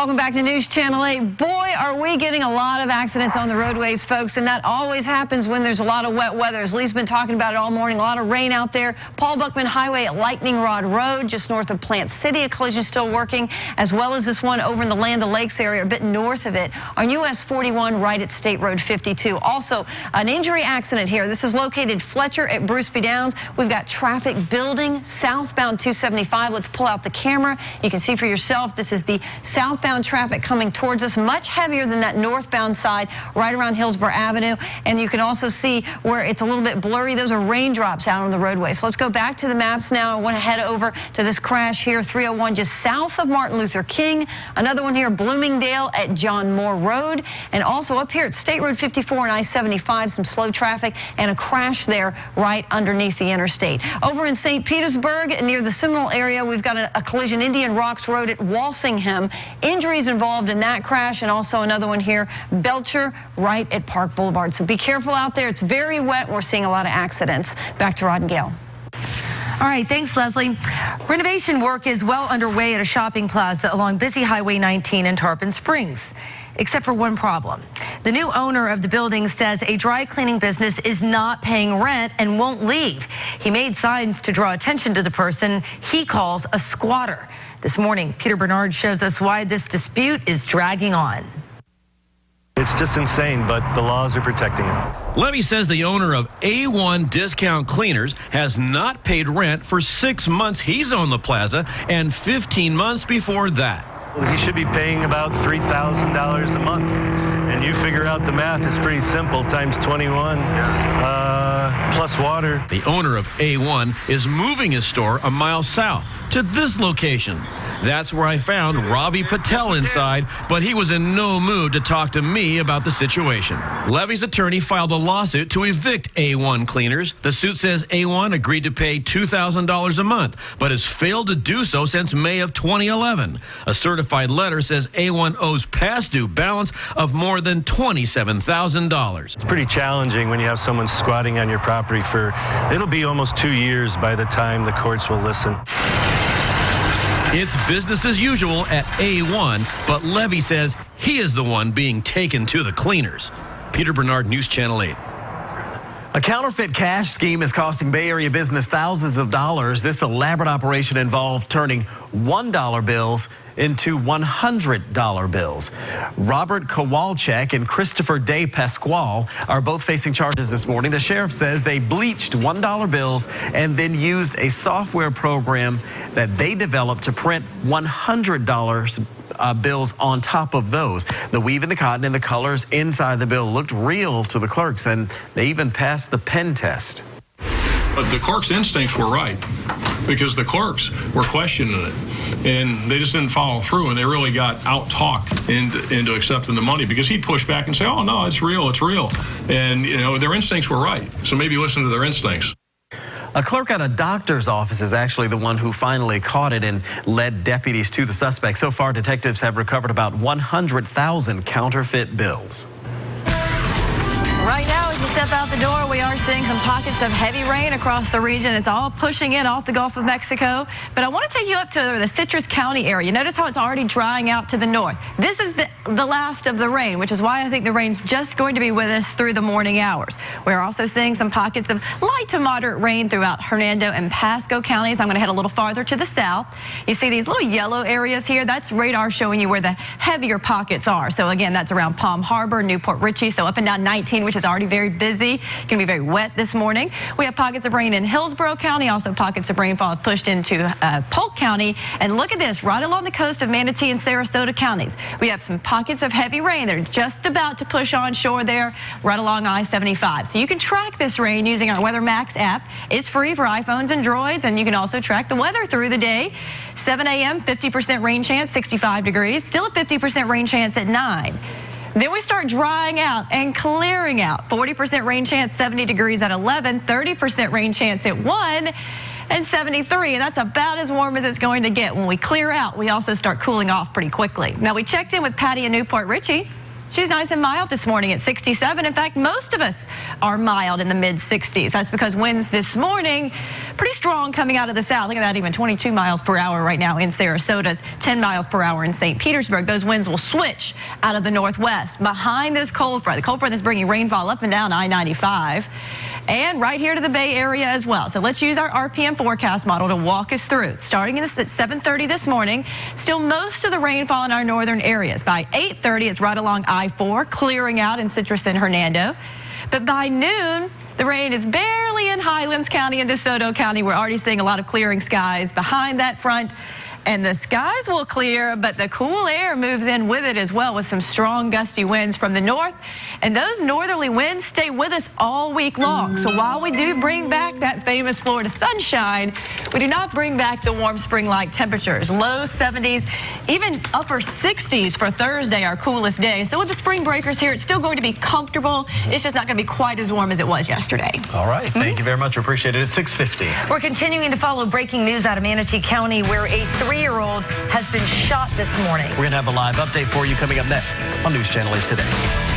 Welcome back to News Channel 8. Boy, are we getting a lot of accidents on the roadways, folks, and that always happens when there's a lot of wet weather. As Lee's been talking about it all morning, a lot of rain out there. Paul Buckman Highway at Lightning Rod Road, just north of Plant City, a collision still working, as well as this one over in the Land O'Lakes area, a bit north of it, on US 41 right at State Road 52. Also, an injury accident here. This is located Fletcher at Bruceby Downs. We've got traffic building southbound 275. Let's pull out the camera. You can see for yourself, this is the southbound traffic coming towards us, much heavier than that northbound side right around Hillsborough Avenue. And you can also see where it's a little bit blurry. Those are raindrops out on the roadway. So let's go back to the maps now. I want to head over to this crash here, 301 just south of Martin Luther King. Another one here, Bloomingdale at John Moore Road. And also up here at State Road 54 and I-75, some slow traffic and a crash there right underneath the interstate. Over in St. Petersburg, near the Seminole area, we've got a collision, Indian Rocks Road at Walsingham. Injuries involved in that crash, and also another one here, Belcher, right at Park Boulevard. So be careful out there. It's very wet. We're seeing a lot of accidents. Back to Rod and Gail. All right, thanks, Leslie. Renovation work is well underway at a shopping plaza along busy Highway 19 in Tarpon Springs, except for one problem. The new owner of the building says a dry cleaning business is not paying rent and won't leave. He made signs to draw attention to the person he calls a squatter. This morning, Peter Bernard shows us why this dispute is dragging on. It's just insane, but the laws are protecting him. Levy says the owner of A1 Discount Cleaners has not paid rent for 6 months he's owned the plaza and 15 months before that. Well, he should be paying about $3,000 a month. And you figure out the math, it's pretty simple, times 21, plus water. The owner of A1 is moving his store a mile south to this location. That's where I found Ravi Patel inside, but he was in no mood to talk to me about the situation. Levy's attorney filed a lawsuit to evict A1 Cleaners. The suit says A1 agreed to pay $2,000 a month, but has failed to do so since May of 2011. A certified letter says A1 owes past due balance of more than $27,000. It's pretty challenging when you have someone squatting on your property for, it'll be almost 2 years by the time the courts will listen. It's business as usual at A1, but Levy says he is the one being taken to the cleaners. Peter Bernard, News Channel 8. A counterfeit cash scheme is costing Bay Area business thousands of dollars. This elaborate operation involved turning $1 bills into $100 bills. Robert Kowalczyk and Christopher Day Pasquale are both facing charges this morning. The sheriff says they bleached $1 bills and then used a software program that they developed to print $100 bills on top of those. The weave and the cotton and the colors inside the bill looked real to the clerks, and they even passed the pen test. But the clerk's instincts were right, because the clerks were questioning it, and they just didn't follow through, and they really got out-talked into accepting the money, because he'd push back and say, oh, no, it's real, it's real. And, you know, their instincts were right, so maybe listen to their instincts. A clerk at a doctor's office is actually the one who finally caught it and led deputies to the suspect. So far, detectives have recovered about 100,000 counterfeit bills. Right now, as you step out the door, we are seeing some pockets of heavy rain across the region. It's all pushing in off the Gulf of Mexico. But I want to take you up to the Citrus County area. Notice how it's already drying out to the north. This is the last of the rain, which is why I think the rain's just going to be with us through the morning hours. We're also seeing some pockets of light to moderate rain throughout Hernando and Pasco counties. I'm going to head a little farther to the south. You see these little yellow areas here? That's radar showing you where the heavier pockets are. So again, that's around Palm Harbor, Newport Richey, so up and down 19, which is already very busy. Going to be very wet this morning. We have pockets of rain in Hillsborough County, also pockets of rainfall pushed into Polk County. And look at this, right along the coast of Manatee and Sarasota counties. We have some pockets of heavy rain. They're just about to push onshore there, right along I-75. So you can track this rain using our Weather Max app. It's free for iPhones and Droids, and you can also track the weather through the day. 7 a.m., 50% rain chance, 65 degrees. Still a 50% rain chance at 9. Then we start drying out and clearing out. 40% rain chance, 70 degrees at 11, 30% rain chance at 1, and 73. And that's about as warm as it's going to get. When we clear out, we also start cooling off pretty quickly. Now, we checked in with Patty in Newport Richey. She's nice and mild this morning at 67. In fact, most of us are mild in the mid-60s. That's because winds this morning pretty strong coming out of the south. Look at that, even 22 miles per hour right now in Sarasota, 10 miles per hour in St. Petersburg. Those winds will switch out of the northwest behind this cold front. The cold front is bringing rainfall up and down I-95 and right here to the Bay Area as well. So let's use our RPM forecast model to walk us through. Starting at 7:30 this morning, still most of the rainfall in our northern areas. By 8:30, it's right along I-4, clearing out in Citrus and Hernando. But by noon, the rain is barely in Highlands County and DeSoto County. We're already seeing a lot of clearing skies behind that front. And the skies will clear, but the cool air moves in with it as well with some strong gusty winds from the north. And those northerly winds stay with us all week long. So while we do bring back that famous Florida sunshine, we do not bring back the warm spring-like temperatures. Low 70s, even upper 60s for Thursday, our coolest day. So with the spring breakers here, it's still going to be comfortable. It's just not going to be quite as warm as it was yesterday. All right. Thank you very much. Appreciate it. It's 6:50. We're continuing to follow breaking news out of Manatee County, where a 3-year-old has been shot this morning. We're going to have a live update for you coming up next on News Channel 8 Today.